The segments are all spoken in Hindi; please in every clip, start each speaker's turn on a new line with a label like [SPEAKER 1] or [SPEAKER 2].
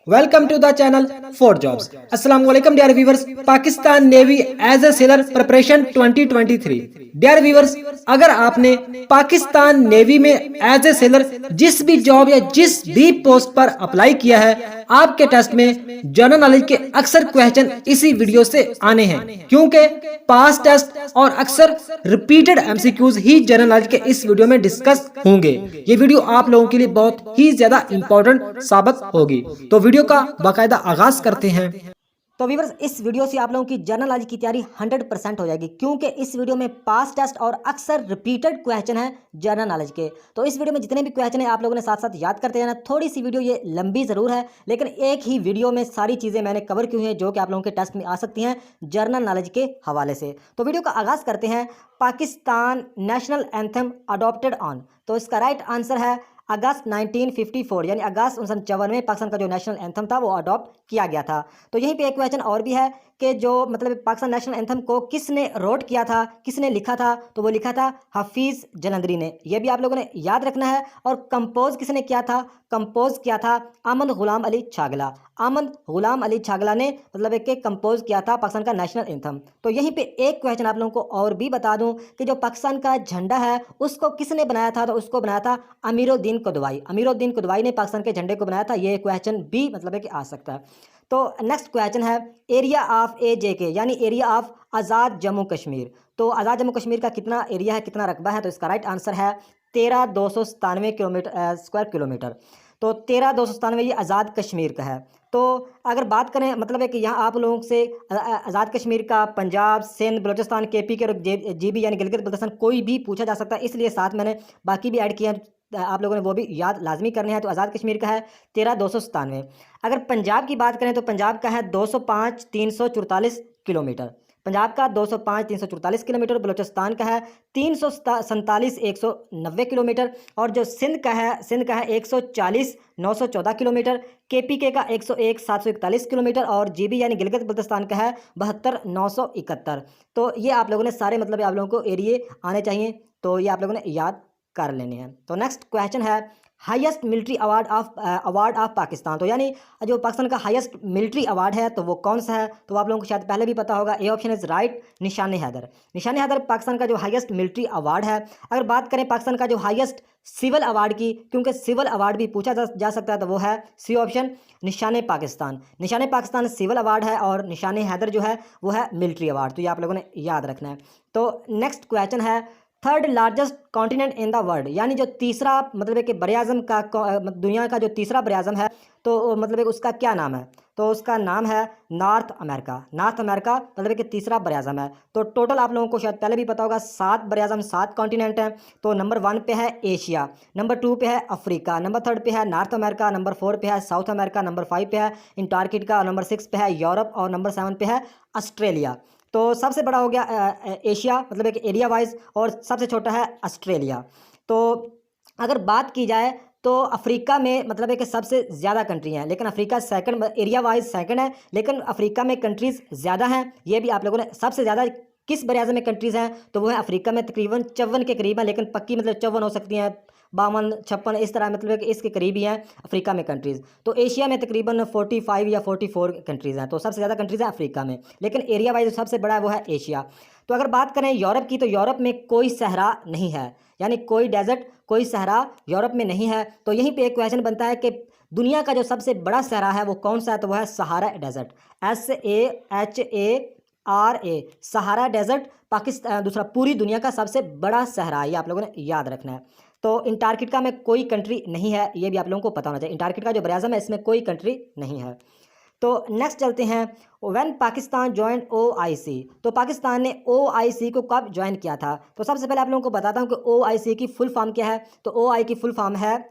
[SPEAKER 1] Welcome to the channel for jobs. अस्सलाम वालेकुम dear viewers. Pakistan navy as a sailor preparation 2023। Dear viewers, अगर आपने पाकिस्तान नेवी में एज ए सेलर जिस भी जॉब या जिस भी पोस्ट पर अप्लाई किया है, आपके टेस्ट में जनरल नॉलेज के अक्सर क्वेश्चन इसी वीडियो से आने हैं, क्योंकि पास टेस्ट और अक्सर रिपीटेड एमसीक्यूज ही जनरल नॉलेज के इस वीडियो में डिस्कस होंगे। ये वीडियो आप लोगों के लिए बहुत ही ज्यादा इंपॉर्टेंट साबित होगी, तो वीडियो का बाकायदा आगाज करते हैं।
[SPEAKER 2] तो व्यूअर्स, इस वीडियो से आप लोगों की जनरल नॉलेज की तैयारी 100% हो जाएगी, क्योंकि इस वीडियो में पास टेस्ट और अक्सर रिपीटेड क्वेश्चन है जनरल नॉलेज के। तो इस वीडियो में जितने भी क्वेश्चन है आप लोगों ने साथ साथ याद करते जाना। थोड़ी सी वीडियो ये लंबी ज़रूर है, लेकिन एक ही वीडियो में सारी चीज़ें मैंने कवर की हुई हैं जो कि आप लोगों के टेस्ट में आ सकती हैं जनरल नॉलेज के हवाले से। तो वीडियो का आगाज़ करते हैं। Pakistan national anthem adopted on, तो इसका राइट आंसर है अगस्त 1954, यानी अगस्त 1959 में पाकिस्तान का जो नेशनल एंथम था वो अडॉप्ट किया गया था। तो यहीं पे एक क्वेश्चन और भी है कि जो मतलब पाकिस्तान नेशनल एंथम को किसने रोट किया था, किसने लिखा था, तो वो लिखा था हफीज़ जलंधरी ने। ये भी आप लोगों ने याद रखना है। और कंपोज किसने किया था, कंपोज किया था अहमद गुलाम अली छागला। अहमद गुलाम अली छागला ने मतलब एक कंपोज किया था पाकिस्तान का नेशनल एंथम। तो यहीं पे एक क्वेश्चन आप लोगों को और भी बता दूं कि जो पाकिस्तान का झंडा है उसको किसने बनाया था, तो उसको बनाया था अमीरुद्दीन कुदवाई। अमीरुद्दीन कुदवाई ने पाकिस्तान के झंडे को बनाया था। ये क्वेश्चन भी मतलब है कि आ सकता है। तो नेक्स्ट क्वेश्चन है एरिया ऑफ AJK, यानी एरिया ऑफ आज़ाद जम्मू कश्मीर। तो आज़ाद जम्मू कश्मीर का कितना एरिया है, कितना रकबा है, तो इसका राइट आंसर है 13,297 किलोमीटर स्क्वायर किलोमीटर। तो 13,297 ये आज़ाद कश्मीर का है। तो अगर बात करें मतलब है कि यहाँ आप लोगों से आज़ाद कश्मीर का पंजाब, सिंध, बलूचिस्तान, KP के और GB यानी गिलगित बल्तिस्तान कोई भी पूछा जा सकता है, इसलिए साथ मैंने बाकी भी ऐड किया है। आप लोगों ने वो भी याद लाजमी करने हैं। तो आज़ाद कश्मीर का है 13,297। अगर पंजाब की बात करें तो पंजाब का है 205,344 किलोमीटर। पंजाब का 205,344 किलोमीटर। बलूचिस्तान का है 347,190 किलोमीटर। और जो सिंध का है 140,914 किलोमीटर। KPK का 101,741 किलोमीटर। और GB यानी गिलगित बल्तिस्तान का है 72,971। तो ये आप लोगों ने सारे मतलब आप लोगों को एरिए आने चाहिए, तो ये आप लोगों ने याद कर लेने हैं। तो नेक्स्ट क्वेश्चन है highest military award of Pakistan. तो यानी जो पाकिस्तान का हाईएस्ट मिलिट्री अवार्ड है तो वो कौन सा है, तो आप लोगों को शायद पहले भी पता होगा। ए ऑप्शन इज राइट, निशान हैदर। निशान हैदर पाकिस्तान का जो हाईएस्ट मिलिट्री अवार्ड है। अगर बात करें पाकिस्तान का जो हाईएस्ट सिविल अवार्ड की, क्योंकि सिविल अवार्ड भी पूछा जा सकता है, तो वो है सी ऑप्शन, निशान पाकिस्तान। निशान पाकिस्तान सिविल अवार्ड है और निशान हैदर जो है वो है मिलिट्री अवार्ड। तो ये आप लोगों ने याद रखना है। तो नेक्स्ट क्वेश्चन है third largest continent in the world, यानी जो तीसरा मतलब है कि बरआज़म का दुनिया का जो तीसरा बरआज़म है, तो मतलब है उसका क्या नाम है, तो उसका नाम है नॉर्थ अमेरिका। नॉर्थ अमेरिका मतलब है कि तीसरा बरआज़म है। तो टोटल आप लोगों को शायद पहले भी पता होगा 7 बरआज़म, 7 कॉन्टिनेंट हैं। तो नंबर 1 पे है एशिया, नंबर 2 पे है अफ्रीका, नंबर 3 पे है नॉर्थ अमेरिका, नंबर 4 पे है साउथ अमेरिका, नंबर 5 पे है अंटार्कटिका, और नंबर 6 पे है यूरोप, और नंबर 7 पे है ऑस्ट्रेलिया। तो सबसे बड़ा हो गया एशिया मतलब एक एरिया वाइज, और सबसे छोटा है ऑस्ट्रेलिया। तो अगर बात की जाए तो अफ्रीका में मतलब है कि सबसे ज़्यादा कंट्री हैं, लेकिन Africa second area wise second है, लेकिन अफ्रीका में कंट्रीज़ ज़्यादा हैं। ये भी आप लोगों ने सबसे ज़्यादा किस बरआज़म में कंट्रीज़ हैं, तो वो है अफ्रीका में तकरीबन 54 के करीब है, लेकिन पक्की मतलब 54 हो सकती हैं, 52, 56 इस तरह मतलब कि इसके करीब ही हैं अफ्रीका में कंट्रीज़। तो एशिया में तकरीबन 45 या 44 कंट्रीज़ हैं। तो सबसे ज़्यादा कंट्रीज़ हैं अफ्रीका में, लेकिन एरिया वाइज सबसे बड़ा है वो है एशिया। तो अगर बात करें यूरोप की, तो यूरोप में कोई सहरा नहीं है, यानी कोई डेजर्ट, कोई सहरा यूरोप में नहीं है। तो यहीं पे एक क्वेश्चन बनता है कि दुनिया का जो सबसे बड़ा सहरा है वो कौन सा है, तो वो है Sahara desert. SAHARA, Sahara desert Pakistan दूसरा पूरी दुनिया का सबसे बड़ा सहरा है, ये आप लोगों ने याद रखना है। तो अंटार्कटिका में कोई कंट्री नहीं है, ये भी आप लोगों को पता होना चाहिए। अंटार्कटिका जो बरआज़म है इसमें कोई कंट्री नहीं है। तो नेक्स्ट चलते हैं, व्हेन पाकिस्तान ज्वाइन OIC। तो पाकिस्तान ने OIC को कब ज्वाइन किया था, तो सबसे पहले आप लोगों को बताता हूँ कि OIC की फुल फॉर्म क्या है। तो OI की फुल फॉर्म है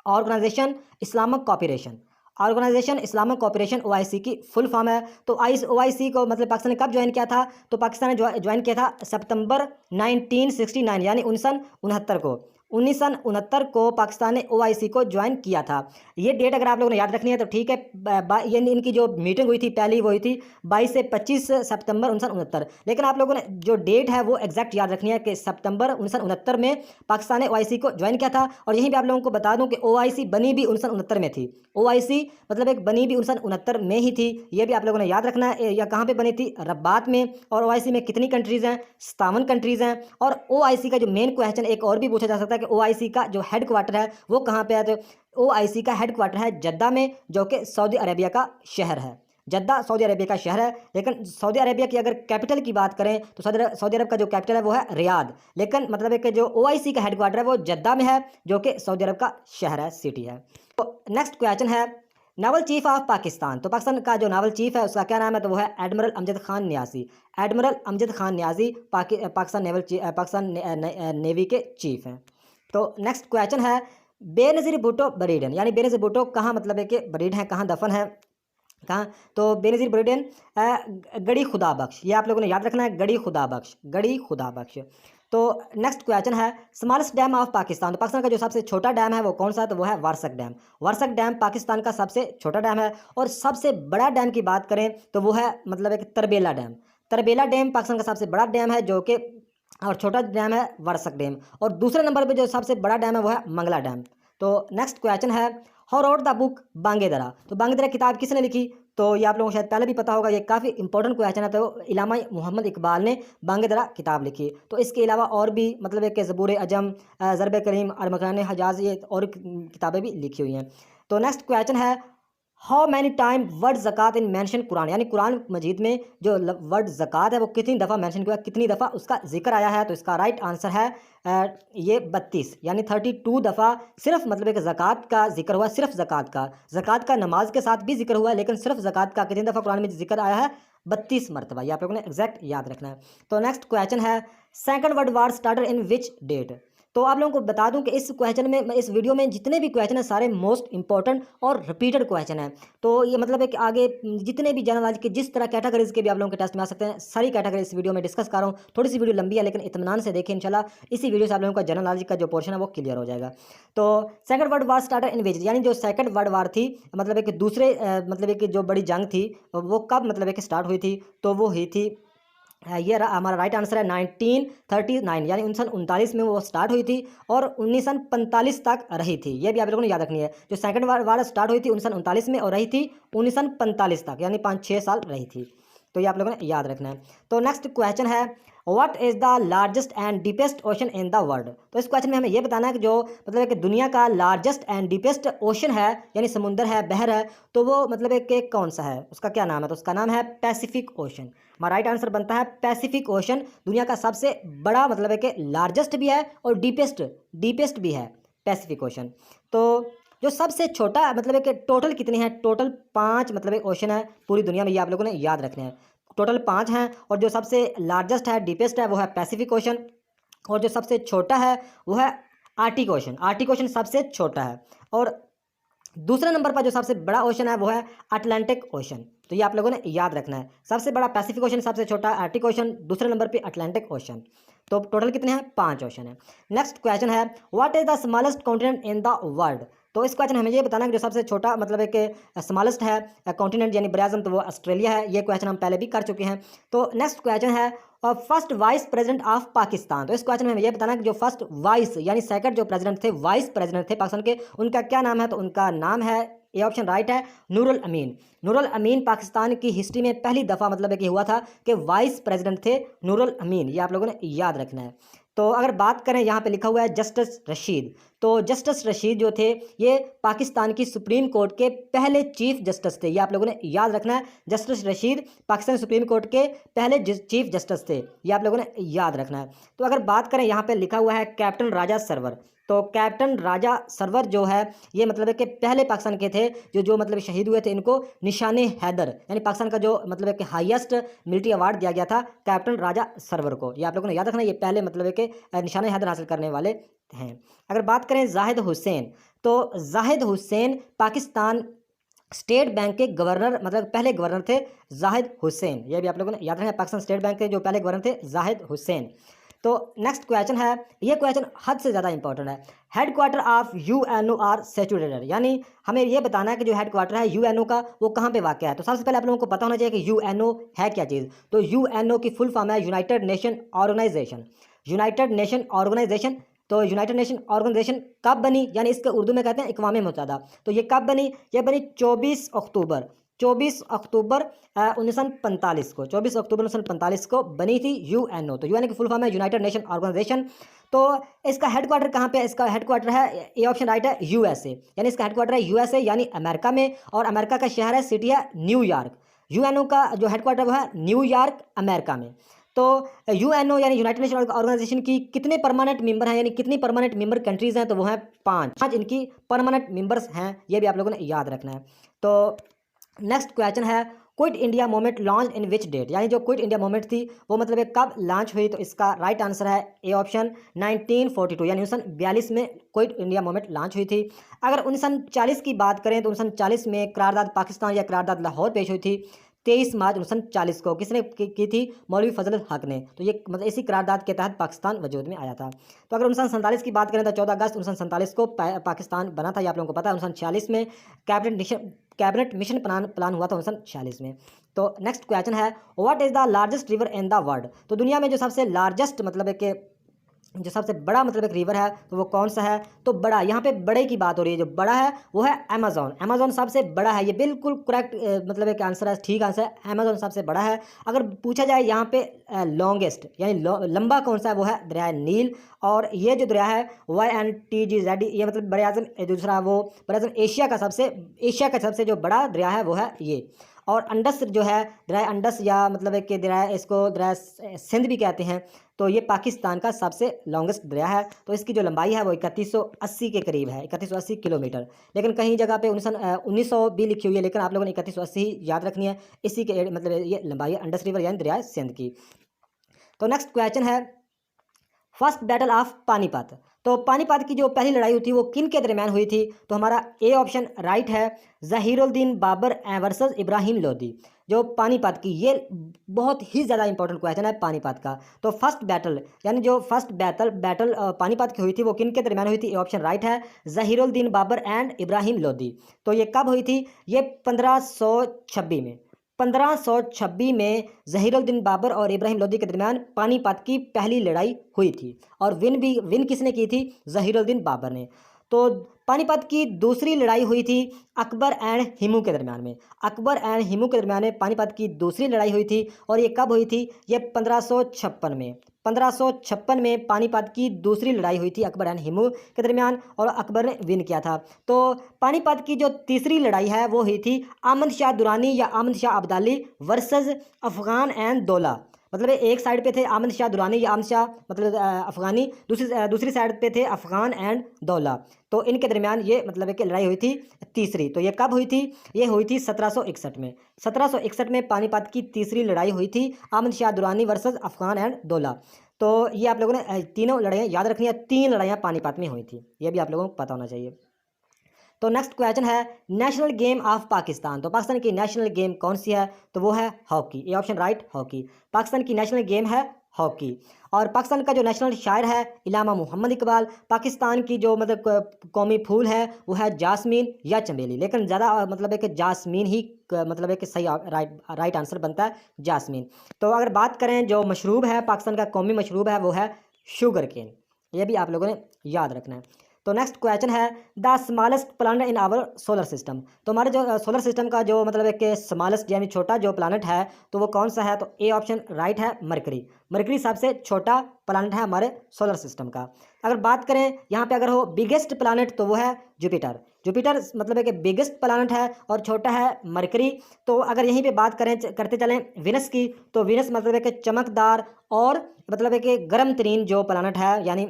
[SPEAKER 2] organization Islamic cooperation. Organization Islamic cooperation OIC की फुल फॉर्म है। तो OIC को मतलब पाकिस्तान ने कब ज्वाइन किया था, तो पाकिस्तान ने ज्वाइन किया था सितंबर 1969 यानी 1969 को। 1969 को पाकिस्तान ने ओआईसी को ज्वाइन किया था। ये डेट अगर आप लोगों ने याद रखनी है तो ठीक है। ये इनकी जो मीटिंग हुई थी पहली वो हुई थी 22 से 25 सितंबर 1969। लेकिन आप लोगों ने जो डेट है वो एग्जैक्ट याद रखनी है कि सितंबर 1969 में पाकिस्तान ने ओआईसी को ज्वाइन किया था। और यहीं पे आप लोगों को बता दूं कि ओआईसी बनी भी 1969 में थी। ओआईसी मतलब एक बनी भी 1969 में ही थी, ये भी आप लोगों ने याद रखना है। या कहाँ पे बनी थी? रब्बात में। और ओआईसी में कितनी कंट्रीज़ हैं? 57 कंट्रीज़ हैं। और ओआईसी का जो मेन क्वेश्चन एक और भी पूछा जा सकता है कि ओआईसी का जो हेड क्वार्टर है वो कहाँ पे है? तो ओआईसी का हेड क्वार्टर है जद्दा में, जो कि सऊदी अरेबिया का शहर है। जद्दा सऊदी अरेबिया का शहर है। लेकिन सऊदी अरेबिया की अगर कैपिटल की बात करें तो सऊदी अरब का जो कैपिटल है वो है रियाद। लेकिन मतलब है कि जो ओआईसी का हेड क्वार्टर है वो जद्दा में है, जो कि सऊदी अरब का शहर है, सिटी है। तो नेक्स्ट क्वेश्चन है नावल चीफ ऑफ पाकिस्तान। तो पाकिस्तान का जो नावल चीफ है उसका क्या नाम है? तो वो है admiral Amjad Khan Niazi. Admiral Amjad Khan Niazi Pakistan navy के चीफ हैं। तो नेक्स्ट क्वेश्चन है बेनज़ीर भुट्टो बरीड हैं, यानी बेनज़ीर भुट्टो कहाँ मतलब है कि बरीड हैं, कहाँ दफन है, कहाँ? तो बेनज़ीर बुरैन गड़ी खुदा बख्श, ये आप लोगों ने याद रखना है, गड़ी खुदा बख्श, गड़ी खुदा बख्श। तो नेक्स्ट क्वेश्चन है स्मॉलेस्ट डैम ऑफ पाकिस्तान। तो पाकिस्तान का जो सबसे छोटा डैम है वो कौन सा है? तो वो है वारसक डैम। वारसक डैम पाकिस्तान का सबसे छोटा डैम है। और सबसे बड़ा डैम की बात करें तो वो है मतलब एक तरबेला डैम। तरबेला डैम पाकिस्तान का सबसे बड़ा डैम है, जो कि और छोटा डैम है वारसक डैम। और दूसरे नंबर पे जो सबसे बड़ा डैम है वो है मंगला डैम। तो नेक्स्ट क्वेश्चन है हॉ रोट द बुक बांगेदरा। तो बांगेदरा किताब किसने लिखी? तो ये आप लोगों को शायद पहले भी पता होगा, ये काफ़ी इंपॉर्टेंट क्वेश्चन है। तो इलामा मोहम्मद इकबाल ने बांगेदरा किताब लिखी। तो इसके अलावा और भी मतलब एक ज़बूर अजम, ज़रब करीम, अरमग़ान हजाज, ये और किताबें भी लिखी हुई हैं। तो नेक्स्ट क्वेश्चन है हाउ मैनी टाइम वर्ड ज़कात इन मेंशन कुरान, यानी कुरान मजीद में जो वर्ड ज़कात है वो कितनी दफ़ा मेंशन किया, कितनी दफ़ा उसका जिक्र आया है? तो इसका राइट आंसर है ये 32, यानी 32 दफ़ा सिर्फ मतलब एक ज़कात का जिक्र हुआ, सिर्फ ज़कात का। ज़कात का नमाज के साथ भी जिक्र हुआ, लेकिन सिर्फ ज़कात का कितनी दफ़ा कुरान में जिक्र आया है? 32 मरतबा। ये आप लोगों ने एग्जैक्ट याद रखना है। तो नेक्स्ट क्वेश्चन है Second world war started in which date. तो आप लोगों को बता दूं कि इस क्वेश्चन में, इस वीडियो में जितने भी क्वेश्चन हैं सारे मोस्ट इंपॉर्टेंट और रिपीटेड क्वेश्चन हैं। तो ये मतलब है कि आगे जितने भी जनरल नॉलेज के जिस तरह कैटेगरीज के भी आप लोगों के टेस्ट में आ सकते हैं, सारी कैटेगरी इस वीडियो में डिस्कस कर रहा हूँ। थोड़ी सी वीडियो लंबी है लेकिन इत्मीनान से देखें, इंशाल्लाह इसी वीडियो से आप लोगों का जनरल नॉलेज का जो पोर्शन है वो क्लियर हो जाएगा। तो second world war started in which, यानी जो सेकंड वर्ल्ड वार थी मतलब एक दूसरे मतलब एक जो बड़ी जंग थी वो कब मतलब एक स्टार्ट हुई थी? तो वो हुई थी ये हमारा राइट आंसर है 1939, यानी 1939 में वो स्टार्ट हुई थी और 1945 तक रही थी। ये भी आप लोगों ने याद रखनी है। जो सेकंड वार स्टार्ट हुई थी 1939 में और रही थी 1945 तक, यानी 5-6 साल रही थी। तो ये आप लोगों ने याद रखना है। तो नेक्स्ट क्वेश्चन है what is the largest and deepest ocean in the world. तो इस क्वेश्चन में हमें ये बताना है कि जो मतलब है कि दुनिया का लार्जेस्ट एंड डीपेस्ट ओशन है, यानी समुंदर है, बहर है, तो वो मतलब है कि कौन सा है, उसका क्या नाम है? तो उसका नाम है पैसिफिक ओशन। हमारा राइट आंसर बनता है पैसिफिक ओशन। दुनिया का सबसे बड़ा मतलब है कि लार्जेस्ट भी है और डीपेस्ट भी है पैसिफिक ओशन। तो जो सबसे छोटा मतलब है कि टोटल कितने हैं? टोटल 5 मतलब एक ओशन है पूरी दुनिया में, ये आप लोगों ने याद रखने हैं। टोटल 5 हैं और जो सबसे लार्जेस्ट है, डीपेस्ट है, वो है पैसिफिक ओशन। और जो सबसे छोटा है वो है आर्टिक ओशन। आर्टिक ओशन सबसे छोटा है। और दूसरे नंबर पर जो सबसे बड़ा ओशन है वो है अटलांटिक ओशन। तो ये आप लोगों ने याद रखना है। सबसे बड़ा पैसिफिक ओशन, सबसे छोटा आर्टिक ओशन, दूसरे नंबर पे अटलांटिक ओशन। तो टोटल कितने हैं? 5 ओशन है। नेक्स्ट क्वेश्चन है what is the smallest continent in the world. तो इस क्वेश्चन हमें ये बताना है कि जो सबसे छोटा मतलब है कि स्मॉलेस्ट है कॉन्टिनेंट यानी बराज़म, तो वो ऑस्ट्रेलिया है। ये क्वेश्चन हम पहले भी कर चुके हैं। तो नेक्स्ट क्वेश्चन है first vice president of Pakistan. तो इस क्वेश्चन में हमें ये बताना है कि जो फर्स्ट वाइस यानी सेकंड जो प्रेसिडेंट थे, वाइस प्रेसिडेंट थे पाकिस्तान के, उनका क्या नाम है? तो उनका नाम है, ये ऑप्शन राइट है, नूरुल अमीन। नूरुल अमीन पाकिस्तान की हिस्ट्री में पहली दफ़ा मतलब है कि हुआ था कि वाइस प्रेसिडेंट थे नूरुल अमीन। ये आप लोगों ने याद रखना है। तो अगर बात करें, यहाँ पे लिखा हुआ है जस्टिस रशीद। तो जस्टिस रशीद जो थे ये पाकिस्तान की सुप्रीम कोर्ट के पहले चीफ जस्टिस थे। ये आप लोगों ने याद रखना है। Justice Rashid Pakistan supreme court के पहले चीफ जस्टिस थे। ये आप लोगों ने याद रखना है। तो अगर बात करें, यहाँ पे लिखा हुआ है कैप्टन राजा सरवर। तो कैप्टन राजा सरवर जो है ये मतलब है कि पहले पाकिस्तान के थे जो मतलब शहीद हुए थे। इनको निशाने हैदर यानी पाकिस्तान का जो मतलब है कि हाईएस्ट मिलिट्री अवार्ड दिया गया था कैप्टन राजा सरवर को। ये आप लोगों ने याद रखना है। ये पहले मतलब है कि निशाने हैदर हासिल करने वाले हैं। अगर बात करें जाहिद हुसैन, तो जाहिद हुसैन पाकिस्तान स्टेट बैंक के गवर्नर मतलब पहले गवर्नर थे जाहिद हुसैन। ये भी आप लोगों ने याद रखना है। पाकिस्तान स्टेट बैंक के जो पहले गवर्नर थे जाहिद हुसैन। तो नेक्स्ट क्वेश्चन है, ये क्वेश्चन हद से ज़्यादा इंपॉर्टेंट है। Headquarter of UNO are situated, यानी हमें ये बताना है कि जो हेडक्वार्टर है यूएनओ का वो कहाँ पे वाक़ है। तो सबसे पहले आप लोगों को पता होना चाहिए कि यूएनओ है क्या चीज़। तो यूएनओ की फुल फॉर्म है United Nation Organization. United Nation Organization, तो यूनाइटेड नेशन ऑर्गेनाइजेशन कब बनी, यानी इसके उर्दू में कहते हैं इक़वाम मुत्तहिदा। तो ये कब बनी, ये बनी 24 अक्टूबर 1945 को, 24 अक्टूबर 1945 को बनी थी यूएनओ। तो यूएनओ की फुल फॉर्म है यूनाइटेड नेशन ऑर्गेनाइजेशन। तो इसका हेडक्वार्टर कहाँ पे है, इसका हेडक्वार्टर है, ये ऑप्शन राइट है, यूएसए, यानी इसका हेडक्वार्टर है यूएसए यानी अमेरिका में, और अमेरिका का शहर है, सिटी है न्यूयॉर्क। यूएनओ का जो हेडक्वार्टर वो है न्यूयॉर्क अमेरिका में। तो यूएनओ यानी यूनाइटेड नेशन ऑर्गेनाइजेशन की कितने परमानेंट मेंबर हैं, यानी कितनी परमानेंट मेंबर कंट्रीज़ हैं, तो वो हैं 5 इनकी परमानेंट मेंबर्स हैं, ये भी आप लोगों ने याद रखना है। तो नेक्स्ट क्वेश्चन है, Quit India Movement launch in which date, यानी जो क्विट इंडिया मूवमेंट थी वो मतलब ये कब लॉन्च हुई। तो इसका राइट आंसर है ए ऑप्शन 1942, यानी 1942 में क्विट इंडिया मूवमेंट लॉन्च हुई थी। अगर 1940 की बात करें तो 1940 में करारदाद पाकिस्तान या करारदाद लाहौर पेश हुई थी 23 मार्च 1940 को। किसने की थी, मौलवी फजल हक ने। तो ये मतलब इसी करारदाद के तहत पाकिस्तान वजूद में आया था। तो अगर 1947 की बात करें तो 14 अगस्त 1947 को पाकिस्तान बना था, ये आप लोगों को पता है। 1946 में कैबिनेट मिशन प्लान हुआ था 1946 में। तो नेक्स्ट क्वेश्चन है, what is the largest river in the world, तो दुनिया में जो सबसे लार्जेस्ट मतलब है कि जो सबसे बड़ा मतलब एक रिवर है तो वो कौन सा है। तो बड़ा, यहाँ पे बड़े की बात हो रही है, जो बड़ा है वो है अमेज़न। अमेज़न सबसे बड़ा है, ये बिल्कुल करेक्ट मतलब एक आंसर है, ठीक आंसर है, अमेज़न सबसे बड़ा है। अगर पूछा जाए यहाँ पे लॉन्गेस्ट यानी लंबा कौन सा है, वो है दरिया नील। और ये जो दरिया है YNTGZ, ये मतलब बड़े आज़म, दूसरा वो बड़े आज़म एशिया का सबसे जो बड़ा दरिया है वो है ये। और अंडस जो है दरिया अंडस, या मतलब है कि दरिया, इसको दरिया सिंध भी कहते हैं। तो ये पाकिस्तान का सबसे लॉन्गेस्ट दरिया है। तो इसकी जो लंबाई है वो 3180 के करीब है, 3180 किलोमीटर। लेकिन कहीं जगह पे 1900 भी लिखी हुई है, लेकिन आप लोगों ने 3180 याद रखनी है। इसी के मतलब ये लंबाई है अंडस रिवर यानी दरिया सिंध की। तो नेक्स्ट क्वेश्चन है, फर्स्ट बैटल ऑफ पानीपत, तो पानीपत की जो पहली लड़ाई हुई थी वो किन के दरमियान हुई थी। तो हमारा ए ऑप्शन राइट है, ज़हीरुद्दीन बाबर वर्सेस इब्राहिम लोदी। जो पानीपत की, ये बहुत ही ज़्यादा इंपॉर्टेंट क्वेश्चन है पानीपत का। तो फर्स्ट बैटल यानी जो फर्स्ट बैटल पानीपत की हुई थी वो किन के दरमियान हुई थी, ए ऑप्शन राइट है, ज़हीरुद्दीन बाबर एंड इब्राहिम लोदी। तो ये कब हुई थी, ये 1526 में। 1526 में ज़हीरुद्दीन बाबर और इब्राहिम लोदी के दरमियान पानीपत की पहली लड़ाई हुई थी, और विन किसने की थी, ज़हीरुद्दीन बाबर ने। तो पानीपत की दूसरी लड़ाई हुई थी अकबर एंड हिमू के दरमियान में। अकबर एंड हिमू के दरमियान में पानीपत की दूसरी लड़ाई हुई थी, और ये कब हुई थी, ये 1556 में। 1556 में पानीपत की दूसरी लड़ाई हुई थी अकबर एंड हिमू के दरमियान, और अकबर ने विन किया था। तो पानीपत की जो तीसरी लड़ाई है वो हुई थी अहमद शाह दुरानी या अहमद शाह अब्दाली वर्सेस अफ़गान एंड दौला। मतलब एक साइड पे थे अहमद शाह दुरानी या अहमद शाह मतलब अफ़गानी, दूसरी साइड पे थे अफ़गान एंड दौला। तो इनके दरमियान ये मतलब है कि लड़ाई हुई थी तीसरी। तो ये कब हुई थी, ये हुई थी 1761 में। 1761 में पानीपत की तीसरी लड़ाई हुई थी अहमद शाह दुरानी वर्सेस अफ़गान एंड दौला। तो ये आप लोगों ने तीनों लड़ाइयाँ याद रखनी है, 3 लड़ाइयाँ पानीपत में हुई थी, ये भी आप लोगों को पता होना चाहिए। तो नेक्स्ट क्वेश्चन है, नेशनल गेम ऑफ पाकिस्तान, तो पाकिस्तान की नेशनल गेम कौन सी है, तो वो है हॉकी। ये ऑप्शन राइट, हॉकी। पाकिस्तान की नेशनल गेम है हॉकी। और पाकिस्तान का जो नेशनल शायर है इलामा मोहम्मद इकबाल। पाकिस्तान की जो मतलब कौमी फूल है वो है जासमीन या चमेली, लेकिन ज़्यादा मतलब है कि जासमीन ही मतलब है कि सही राइट आंसर बनता है, जासमीन। तो अगर बात करें जो मशरूब है, पाकिस्तान का कौमी मशरूब है वो है शुगर केन, ये भी आप लोगों ने याद रखना है। तो नेक्स्ट क्वेश्चन है, the smallest planet in our solar system, तो हमारे जो सोलर सिस्टम का जो मतलब है कि स्मॉलेस्ट यानी छोटा जो प्लानट है तो वो कौन सा है। तो ए ऑप्शन राइट है, मरकरी। मरकरी सबसे छोटा प्लानट है हमारे सोलर सिस्टम का। अगर बात करें यहाँ पे अगर हो बिगेस्ट प्लानट तो वो है जुपिटर। जुपिटर मतलब है कि बिगेस्ट प्लानट है और छोटा है मरकरी। तो अगर यहीं पे बात करते चलें विनस की, तो विनस मतलब है कि चमकदार और मतलब है कि गर्म तरीन जो प्लानट है, यानी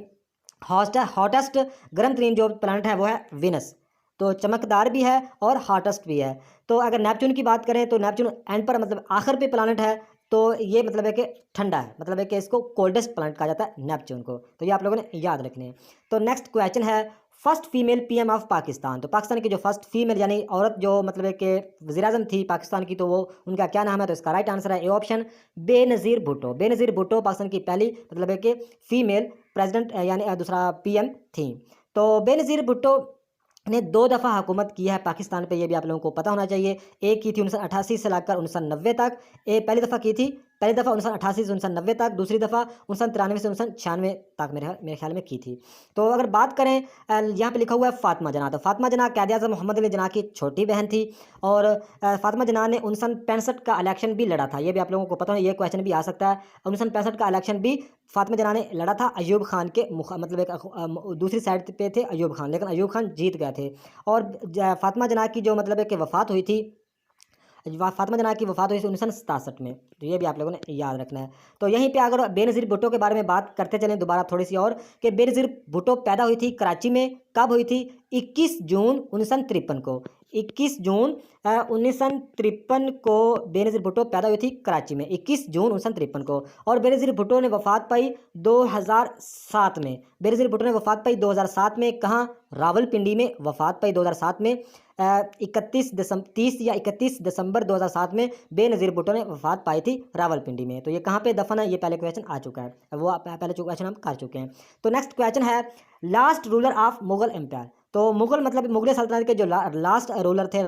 [SPEAKER 2] हॉटेस्ट गर्म तरीन जो प्लानट है वो है विनस। तो चमकदार भी है और हॉटेस्ट भी है। तो अगर नेपच्यून की बात करें तो नेपच्यून एंड पर मतलब आखिर पे प्लानट है, तो ये मतलब है कि ठंडा है, मतलब है कि इसको कोल्डेस्ट प्लानट कहा जाता है नेपच्यून को। तो ये आप लोगों ने याद रखने हैं। तो नेक्स्ट क्वेश्चन है, first female PM of Pakistan. तो पाकिस्तान की जो फर्स्ट फीमेल यानी औरत जो मतलब है कि वज़ीर-ए-आज़म थी पाकिस्तान की, तो वो उनका क्या नाम है? तो इसका राइट आंसर है ए ऑप्शन, बेनज़ीर भुट्टो। बेनज़ीर भुट्टो पाकिस्तान की पहली मतलब है कि फीमेल प्रेसिडेंट यानी दूसरा पीएम थी। तो बेनज़ीर भुट्टो ने 2 दफ़ा हुकूमत की है पाकिस्तान पे, ये भी आप लोगों को पता होना चाहिए। एक की थी 1988 से लेकर 1990 तक। पहली दफ़ा की थी, पहली दफ़ा 1988 से 1990 तक, दूसरी दफ़ा 1993 से 1996 तक मेरे ख्याल में की थी। तो अगर बात करें यहाँ पे लिखा हुआ है फ़ातिमा जना, तो फ़ातिमा जना क़ायद-ए-आज़म मोहम्मद अली जिन्ना की छोटी बहन थी और फ़ातिमा जना ने 1965 का इलेक्शन भी लड़ा था। ये भी आप लोगों को पता है, ये क्वेश्चन भी आ सकता है। 1965 का इलेक्शन भी फ़ातिमा जना ने लड़ा था अयूब खान के मतलब एक दूसरी साइड पे थे अयूब खान, लेकिन अयूब खान जीत गए थे। और फ़ातिमा जना की जो मतलब है कि वफ़ात हुई थी, फ़ातिमा जना की वफ़ात हुई थी 1967 में। तो ये भी आप लोगों ने याद रखना है। तो यहीं पे अगर बेनज़ीर भुट्टो के बारे में बात करते चलें दोबारा थोड़ी सी और, कि बेनज़ीर भुट्टो पैदा हुई थी कराची में, कब हुई थी? 21 जून 1953 को। 21 जून 1953 को बेनज़ीर भुट्टो पैदा हुई थी कराची में, 21 जून 1953 को। और बेनज़ीर भुट्टो ने वफ़ात पाई 2007 में। बेनज़ीर भुट्टो ने वफ़ात पाई 2007 में, कहाँ? रावलपिंडी में वफ़ात पाई 2007 में। 30 या 31 दिसंबर 2007 में बेनज़ीर भुट्टो ने वफ़ात पाई थी रावलपिंडी में। तो ये कहाँ पे दफन है? ये पहले क्वेश्चन आ चुका है, वो पहले क्वेश्चन हम कर चुके हैं। तो नेक्स्ट क्वेश्चन है, last ruler of Mughal empire. तो मुगल मतलब मुगल सल्तनत के जो लास्ट रूलर थे,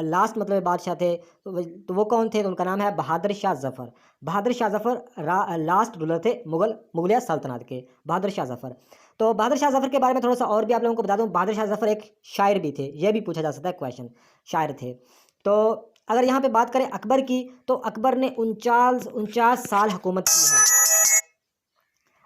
[SPEAKER 2] लास्ट मतलब बादशाह थे, तो वो कौन थे? तो उनका नाम है बहादुर शाह ज़फ़र। बहादुर शाह ज़फ़र लास्ट रूलर थे मुगलिया सल्तनत के, बहादुर शाह ज़फ़र। तो बहादुर शाह ज़फ़र के बारे में थोड़ा सा और भी आप लोगों को बता दूं, बहादुर शाह ज़फ़र एक शायर भी थे, ये भी पूछा जा सकता है क्वेश्चन, शायर थे। तो अगर यहाँ पे बात करें अकबर की, तो अकबर ने 49 साल हुकूमत की है।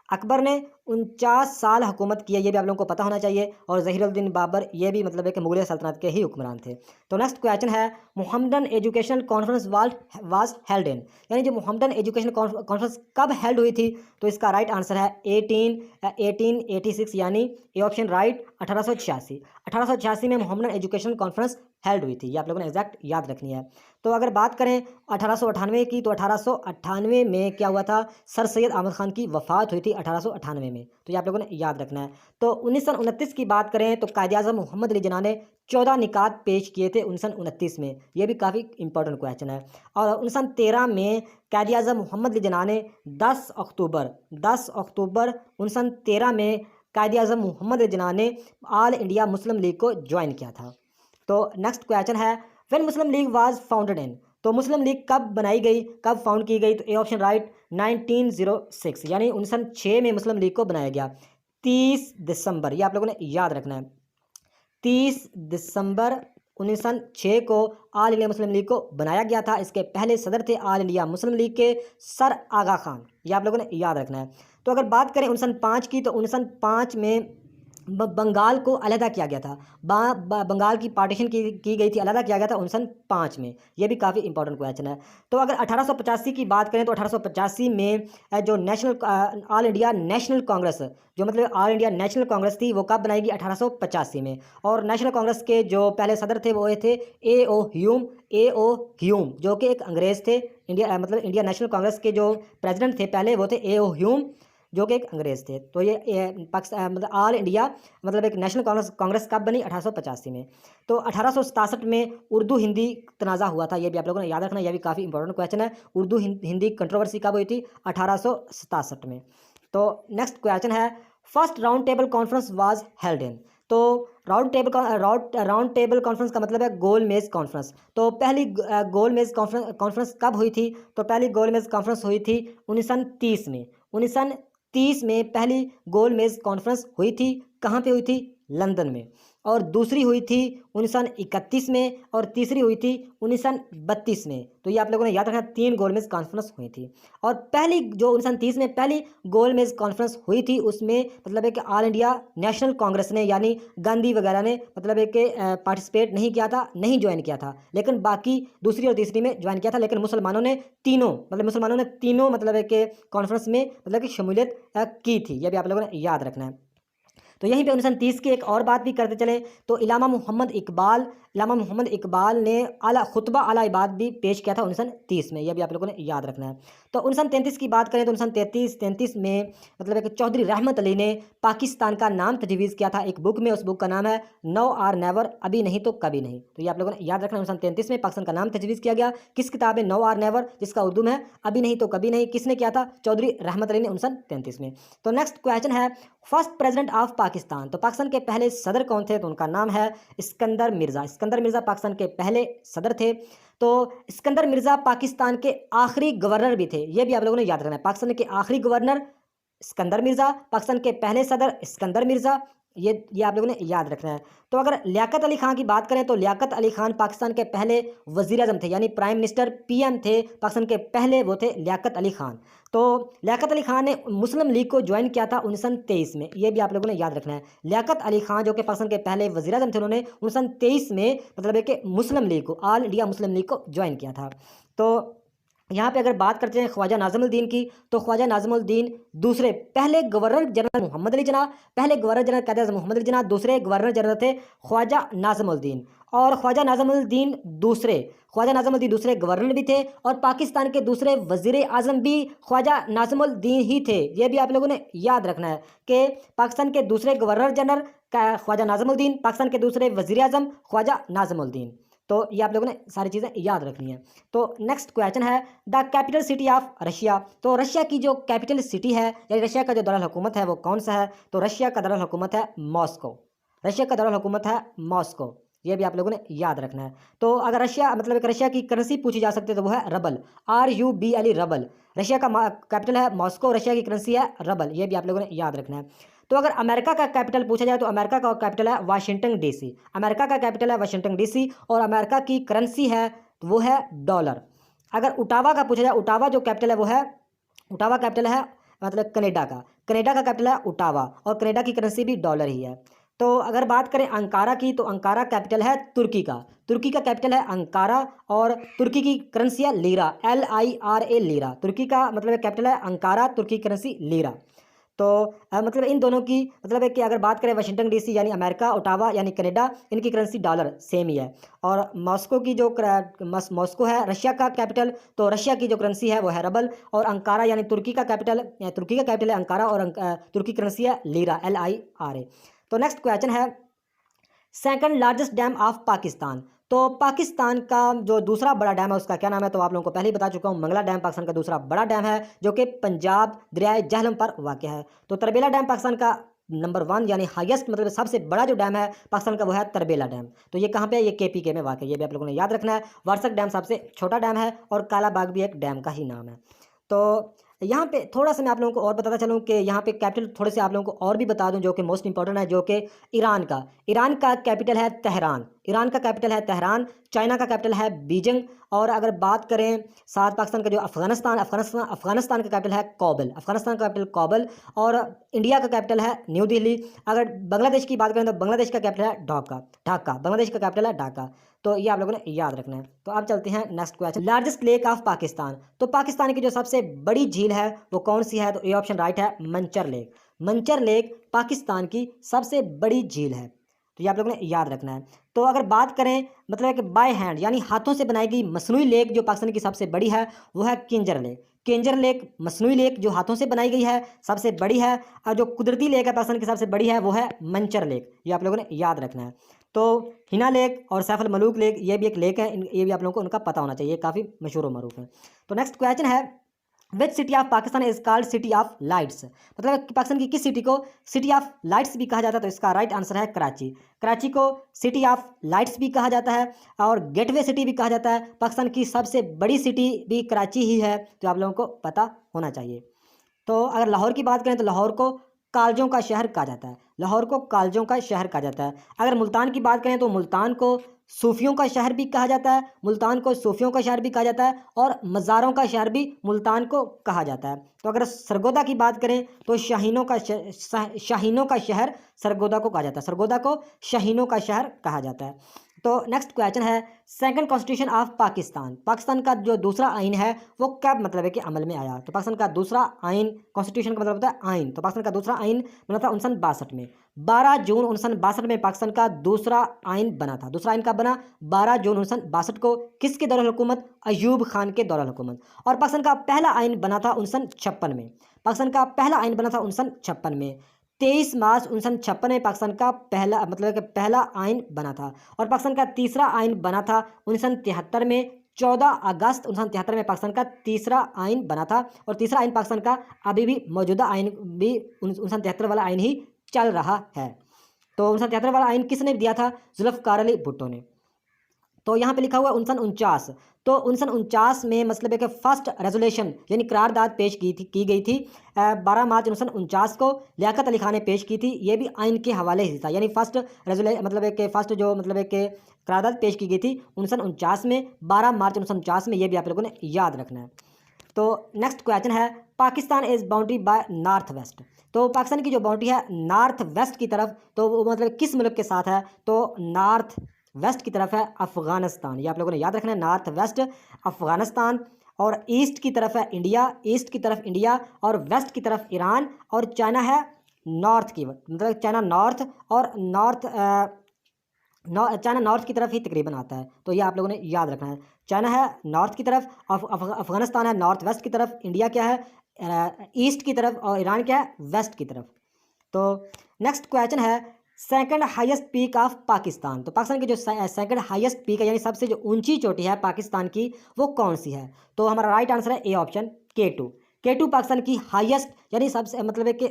[SPEAKER 2] अकबर ने 49 साल हुकूमत की है, ये भी आप लोगों को पता होना चाहिए। और ज़हीरुद्दीन बाबर, ये भी मतलब है कि मुगलिया सल्तनत के ही हुक्मरान थे। तो नेक्स्ट क्वेश्चन है, Muhammadan educational conference was held in, यानी जो मुहम्मदन एजुकेशन कॉन्फ्रेंस कब हेल्ड हुई थी? तो इसका राइट आंसर है 1886, यानी ए ऑप्शन राइट 1886। 1886 में मुहम्मदन एजुकेशन कॉन्फ्रेंस हेल्ड हुई थी, ये आप लोगों ने एग्जैक्ट याद रखनी है। तो अगर बात करें 1898 की, तो 1898 में क्या हुआ था? सर सैयद अहमद खान की वफ़ात हुई थी 1898 में, तो ये आप लोगों ने याद रखना है। तो 1929 की बात करें तो कायद-ए-आज़म मोहम्मद अली जिन्ना ने 14 निकात पेश किए थे 1929 में, ये भी काफ़ी इंपॉर्टेंट क्वेश्चन है। और 1913 में कायद-ए-आज़म मोहम्मद अली जिन्ना ने 10 अक्टूबर 1913 में कायद-ए-आज़म मोहम्मद अली जिन्ना ने ऑल इंडिया मुस्लिम लीग को ज्वाइन किया था। तो नेक्स्ट क्वेश्चन है, when Muslim league was founded in, तो मुस्लिम लीग कब बनाई गई, कब फाउंड की गई? तो ए ऑप्शन राइट 1906, यानी 1906 में मुस्लिम लीग को बनाया गया। 30 दिसंबर, ये आप लोगों ने याद रखना है, 30 दिसंबर 1906 को ऑल इंडिया मुस्लिम लीग को बनाया गया था। इसके पहले सदर थे ऑल इंडिया मुस्लिम लीग के सर आगा खान, ये आप लोगों ने याद रखना है। तो अगर बात करें 1905 की, तो 1905 में बंगाल को अलहदा किया गया था। बंगाल की पार्टीशन की गई थी, अलहदा किया गया था 1905 में, ये भी काफ़ी इंपॉर्टेंट क्वेश्चन है। तो अगर 1885 की बात करें, तो 1885 में जो ऑल इंडिया नेशनल कांग्रेस, जो मतलब ऑल इंडिया नेशनल कांग्रेस थी, वो कब बनाएगी? 1885 में। और नेशनल कांग्रेस के जो पहले सदर थे वो थे ए ओ ह्यूम, जो कि एक अंग्रेज़ थे। इंडिया नेशनल कांग्रेस के जो प्रेसिडेंट थे पहले, वो थे ए ओ ह्यूम, जो कि एक अंग्रेज़ थे। तो ये पाकिस्तान मतलब ऑल इंडिया मतलब एक नेशनल कांग्रेस कब बनी? 1885 में। तो 1867 में उर्दू हिंदी तनाज़ा हुआ था, ये भी आप लोगों ने याद रखना, यह भी काफ़ी इंपॉर्टेंट क्वेश्चन है। उर्दू हिंदी कंट्रोवर्सी कब हुई थी? 1867 में। तो नेक्स्ट क्वेश्चन है, first round table conference was held in, तो राउंड टेबल कॉन्फ्रेंस का मतलब है गोल मेज़ कॉन्फ्रेंस। तो पहली गोल मेज़ कॉन्फ्रेंस कब हुई थी? तो पहली गोल मेज़ कॉन्फ्रेंस हुई थी 1930 में। 1930 में पहली गोल मेज़ कॉन्फ्रेंस हुई थी, कहाँ पे हुई थी? लंदन में। और दूसरी हुई थी 1931 में, और तीसरी हुई थी 1932 में। तो ये आप लोगों ने याद रखना, 3 गोल मेज़ कॉन्फ्रेंस हुई थी। और पहली जो 1930 में पहली गोल मेज़ कॉन्फ्रेंस हुई थी, उसमें मतलब है कि ऑल इंडिया नेशनल कांग्रेस ने, यानी गांधी वगैरह ने मतलब है कि पार्टिसिपेट नहीं किया था, नहीं ज्वाइन किया था, लेकिन बाकी दूसरी और तीसरी में ज्वाइन किया था। लेकिन मुसलमानों ने तीनों मतलब है कि कॉन्फ्रेंस में मतलब कि शमूलियत की थी, यह भी आप लोगों ने याद रखना है। तो यहीं पे 1930 की एक और बात भी करते चले, तो इलामा मोहम्मद इकबाल ने खुतबा आला इबाद भी पेश किया था 1930 में, यह भी आप लोगों ने याद रखना है। तो 1933 की बात करें तो 1933 में मतलब एक चौधरी रहमत अली ने पाकिस्तान का नाम तजवीज़ किया था एक बुक में। उस बुक का नाम है नो आर नेवर, अभी नहीं तो कभी नहीं। तो ये आप लोगों ने याद रखना, 1933 में पाकिस्तान का नाम तजवीज़ किया गया। किस किताब है? नो आर नेवर, जिसका उर्दू में है अभी नहीं तो कभी नहीं। किसने किया था? चौधरी रहमत अली ने 1933 में। तो नेक्स्ट क्वेश्चन है, फर्स्ट प्रेसिडेंट ऑफ पाकिस्तान। तो पाकिस्तान के पहले सदर कौन थे? तो उनका नाम है सिकंदर मिर्ज़ा। सिकंदर मिर्ज़ा पाकिस्तान के पहले सदर थे। तो सिकंदर मिर्ज़ा पाकिस्तान के आखिरी गवर्नर भी थे, ये भी आप लोगों ने याद रखना है। पाकिस्तान के आखिरी गवर्नर सिकंदर मिर्ज़ा, पाकिस्तान के पहले सदर सिकंदर मिर्ज़ा, ये आप लोगों ने याद रखना है। तो अगर लियाकत अली खान की बात करें तो लियाकत अली खान पाकिस्तान के पहले वज़ीर आज़म थे, यानी प्राइम मिनिस्टर पीएम थे पाकिस्तान के पहले, वो थे लियाकत अली खान। तो लियाकत अली खान ने मुस्लिम लीग को ज्वाइन किया था 1923 में, ये भी आप लोगों ने याद रखना है। लियाकत अली खान जो कि पाकिस्तान के पहले वज़ीर आज़म थे, उन्होंने 1923 में मतलब है कि मुस्लिम लीग को, ऑल इंडिया मुस्लिम लीग को ज्वाइन किया था। तो यहाँ पे अगर बात करते हैं ख्वाजा नाज़िमुद्दीन की, तो ख्वाजा नाज़िमुद्दीन दूसरे, पहले गवर्नर जनरल मोहम्मद अली जिन्ना, पहले गवर्नर जनरल कायदे मोहम्मद अली जिन्ना, दूसरे गवर्नर जनरल थे ख्वाजा नाज़िमुद्दीन। और ख्वाजा नाज़िमुद्दीन दूसरे गवर्नर भी थे, और पाकिस्तान के दूसरे वज़ीर आज़म भी ख्वाजा नाज़िमुद्दीन ही थे। ये भी आप लोगों ने याद रखना है कि पाकिस्तान के दूसरे गवर्नर जनरल का ख्वाजा नाज़िमुद्दीन, पाकिस्तान के दूसरे वज़ीर आज़म ख्वाजा नाज़िमुद्दीन। तो ये आप लोगों ने सारी चीज़ें याद रखनी है। तो नेक्स्ट क्वेश्चन है, the capital city of Russia. तो रशिया की जो कैपिटल सिटी है, यानी रशिया का जो दारुल हुकूमत है, वो कौन सा है? तो रशिया का दारुल हुकूमत है मॉस्को। रशिया का दारुल हुकूमत है मॉस्को, ये भी आप लोगों ने याद रखना है। तो अगर रशिया मतलब एक रशिया की करेंसी पूछी जा सकती है तो वो है रबल, RUBL, रबल। रशिया का कैपिटल है मॉस्को, रशिया की करेंसी है रबल, ये भी आप लोगों ने याद रखना है। तो अगर अमेरिका का कैपिटल पूछा जाए तो अमेरिका का कैपिटल है वाशिंगटन DC। अमेरिका का कैपिटल है वाशिंगटन DC, और अमेरिका की करेंसी है वो है डॉलर। अगर उटावा का पूछा जाए, उटावा जो कैपिटल है वो है, उटावा कैपिटल है मतलब कनाडा का कैपिटल है उटावा, और कनाडा की करेंसी भी डॉलर ही है। तो अगर बात करें अंकारा की, तो अंकारा कैपिटल है तुर्की का कैपिटल है अंकारा, और तुर्की की करेंसी है लीरा, LIRA, लीरा। तुर्की का मतलब कैपिटल है अंकारा, तुर्की करेंसी लीरा। तो मतलब इन दोनों की मतलब है कि अगर बात करें वाशिंगटन DC यानी अमेरिका, ओटावा यानी कनाडा, इनकी करेंसी डॉलर सेम ही है। और मॉस्को की जो मॉस्को है रशिया का कैपिटल, तो रशिया की जो करेंसी है वो है रबल, और अंकारा यानी तुर्की का कैपिटल है अंकारा, और तुर्की करेंसी है लीरा, LIRA। तो नेक्स्ट क्वेश्चन है, second largest dam of Pakistan. तो पाकिस्तान का जो दूसरा बड़ा डैम है उसका क्या नाम है? तो आप लोगों को पहले ही बता चुका हूँ, मंगला डैम पाकिस्तान का दूसरा बड़ा डैम है, जो कि पंजाब दरियाए जहलम पर वाक़ है। तो तरबेला डैम पाकिस्तान का नंबर 1 यानी हाईएस्ट मतलब सबसे बड़ा जो डैम है पाकिस्तान का वो है तरबेला डैम। तो ये कहाँ पे है? ये KPK में वाक़ है, ये भी आप लोगों ने याद रखना है। वारसक डैम सबसे छोटा डैम है, और कालाबाग भी एक डैम का ही नाम है। तो यहाँ पे थोड़ा सा मैं आप लोगों को और बताता चलूँ कि यहाँ पे कैपिटल थोड़े से आप लोगों को और भी बता दूँ जो कि मोस्ट इंपॉर्टेंट है, जो कि ईरान का कैपिटल है तेहरान। ईरान का कैपिटल है तेहरान। चाइना का कैपिटल है बीजिंग। और अगर बात करें साथ पाकिस्तान का जो अफगानिस्तान का कैपिटल है काबुल, अफगानिस्तान का कैपिटल काबुल। और इंडिया का कैपिटल है न्यू दिल्ली। अगर बांग्लादेश की बात करें तो बांग्लादेश का कैपिटल है ढाका, बांग्लादेश का कैपिटल है ढाका। तो ये आप लोगों ने याद रखना है। तो अब चलते हैं next question, largest lake of Pakistan. तो पाकिस्तान की जो सबसे बड़ी झील है वो कौन सी है? तो ये ऑप्शन राइट है, मंचर लेक। मंचर लेक पाकिस्तान की सबसे बड़ी झील है, तो ये आप लोगों ने याद रखना है। तो अगर बात करें मतलब कि बाय हैंड यानी हाथों से बनाई गई मसनूई लेक जो पाकिस्तान की सबसे बड़ी है वो है किंजर लेक। किंजर लेक मसनूई लेक जो हाथों से बनाई गई है सबसे बड़ी है, और जो कुदरती लेक है पाकिस्तान की सबसे बड़ी है वो है मंचर लेक, ये आप लोगों ने याद रखना है। तो हिना लेक और सैफ अल मलूक लेक ये भी एक लेक है, ये भी आप लोगों को उनका पता होना चाहिए, काफ़ी मशहूर और मरूफ है। तो नेक्स्ट क्वेश्चन है, which city of Pakistan is called city of lights. मतलब पाकिस्तान की किस सिटी को सिटी ऑफ लाइट्स भी कहा जाता है? तो इसका राइट आंसर है कराची। कराची को सिटी ऑफ लाइट्स भी कहा जाता है, और गेटवे सिटी भी कहा जाता है। पाकिस्तान की सबसे बड़ी सिटी भी कराची ही है, तो आप लोगों को पता होना चाहिए। तो अगर लाहौर की बात करें तो लाहौर को कालजों का शहर कहा जाता है, लाहौर को कालजों का शहर कहा जाता है। अगर मुल्तान की बात करें तो मुल्तान को सूफियों का शहर भी कहा जाता है, मुल्तान को सूफियों का शहर भी कहा जाता है, और मज़ारों का शहर भी मुल्तान को कहा जाता है। तो अगर सरगोदा की बात करें तो शाहीनों का शहर सरगोदा को कहा जाता है, सरगोदा को शाहीनों का शहर कहा जाता है। तो नेक्स्ट क्वेश्चन है second constitution of Pakistan. Pakistan का जो दूसरा आइन है वो कब मतलब है कि अमल में आया? तो पाकिस्तान का दूसरा आइन, कॉन्स्टिट्यूशन का मतलब होता है आइन, तो पाकिस्तान का दूसरा आइन बना था 1962 में। 12 जून 1962 में पाकिस्तान का दूसरा आइन बना था। दूसरा आइन कब बना? 12 जून 1962 को। किसके दौरान हुकूमत? अयूब खान के दौरान हुकूमत। और पाकिस्तान का पहला आइन बना था 1956 में। पाकिस्तान का पहला आइन बना था 1956 में। 23 मार्च 1956 में पाकिस्तान का पहला मतलब कि पहला आइन बना था। और पाकिस्तान का तीसरा आइन बना था 1973 में। 14 अगस्त 1973 में पाकिस्तान का तीसरा आइन बना था। और तीसरा आइन पाकिस्तान का अभी भी मौजूदा आइन भी 1973 वाला आइन ही चल रहा है। तो 1973 वाला आइन किसने दिया था? जुल्फ़िकार अली भुट्टो ने। तो यहाँ पे लिखा हुआ 1949। तो 1949 में मतलब है कि फर्स्ट रेजोल्यूशन यानी करारदाद पेश की गई थी 12 मार्च 1949 को लियाकत अली खान ने पेश की थी। ये भी आइन के हवाले से था, यानी फर्स्ट रेजोल्यूशन मतलब है कि फर्स्ट जो मतलब है कि करारदाद पेश की गई थी 1949 में, 12 मार्च 1949 में। ये भी आप लोगों ने याद रखना है। तो नेक्स्ट क्वेश्चन है Pakistan is boundary by north west. तो पाकिस्तान की जो बाउंड्री है नॉर्थ वेस्ट की तरफ, तो वो मतलब किस मुल्क के साथ है? तो नॉर्थ वेस्ट की तरफ है अफ़गानिस्तान। ये आप लोगों ने याद रखना है, नॉर्थ वेस्ट अफ़गानिस्तान। और ईस्ट की तरफ है इंडिया, ईस्ट की तरफ इंडिया, और वेस्ट की तरफ ईरान, और चाइना है नॉर्थ की, मतलब चाइना नॉर्थ और चाइना नॉर्थ की तरफ ही तकरीबन आता है। तो ये आप लोगों ने याद रखना है, चाइना है नॉर्थ की तरफ, अफ़गानिस्तान है नॉर्थ वेस्ट की तरफ, इंडिया क्या है ईस्ट की तरफ, और ईरान क्या है वेस्ट की तरफ। तो नेक्स्ट क्वेश्चन है second highest peak of Pakistan. तो पाकिस्तान की जो सेकंड हाईएस्ट पीक है यानी सबसे जो ऊंची चोटी है पाकिस्तान की, वो कौन सी है? तो हमारा राइट आंसर है A option K2। K2 Pakistan की हाईएस्ट यानी सबसे मतलब है कि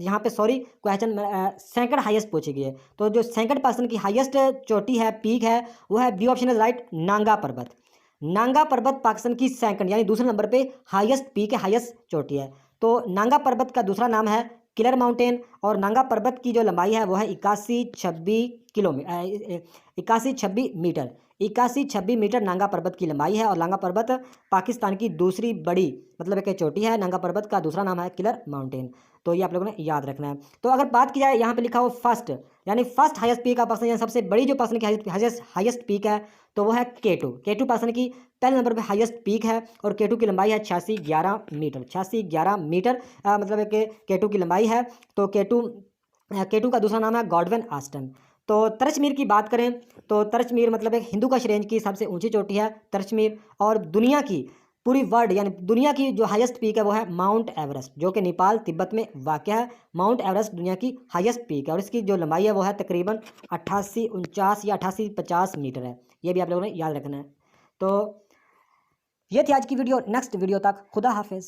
[SPEAKER 2] यहाँ पे सॉरी क्वेश्चन सेकंड हाईएस्ट पूछी गई है। तो जो सेकंड पाकिस्तान की हाईएस्ट चोटी है, पीक है, वो है B option is right, Nanga Parbat. Nanga पर्वत पाकिस्तान की सेकंड यानी दूसरे नंबर पे हाईएस्ट पीक है, हाईएस्ट चोटी है। तो नांगा पर्वत का दूसरा नाम है किलर माउंटेन। और नांगा पर्वत की जो लंबाई है वो है 8126 मीटर। 8126 मीटर नांगा पर्वत की लंबाई है। और नांगा पर्वत पाकिस्तान की दूसरी बड़ी मतलब एक चोटी है। नांगा पर्वत का दूसरा नाम है किलर माउंटेन। तो ये आप लोगों ने याद रखना है। तो अगर बात की जाए यहाँ पे लिखा हो फर्स्ट यानी first highest peak of Pakistan, सबसे बड़ी जो पाकिस्तान की हाईएस्ट पीक है, तो वो है K2। K2 पाकिस्तान की पहले नंबर पे हाईएस्ट पीक है। और K2 की लंबाई है 8611 मीटर। 8611 मीटर मतलब है कि K2 की लंबाई है। तो K2 का दूसरा नाम है गॉडविन आस्टन। तो तरचमीर की बात करें तो तरचमीर मतलब एक हिंदू का रेंज की सबसे ऊंची चोटी है तरचमीर। और दुनिया की पूरी वर्ल्ड यानी दुनिया की जो हाईएस्ट पीक है वो है माउंट एवरेस्ट, जो कि नेपाल तिब्बत में वाक़ है। माउंट एवरेस्ट दुनिया की हाईएस्ट पीक है और इसकी जो लंबाई है वो है तकरीबन 8849 या 8850 मीटर है। ये भी आप लोगों ने याद रखना है। तो ये थी आज की वीडियो। नेक्स्ट वीडियो तक खुदा हाफिज़।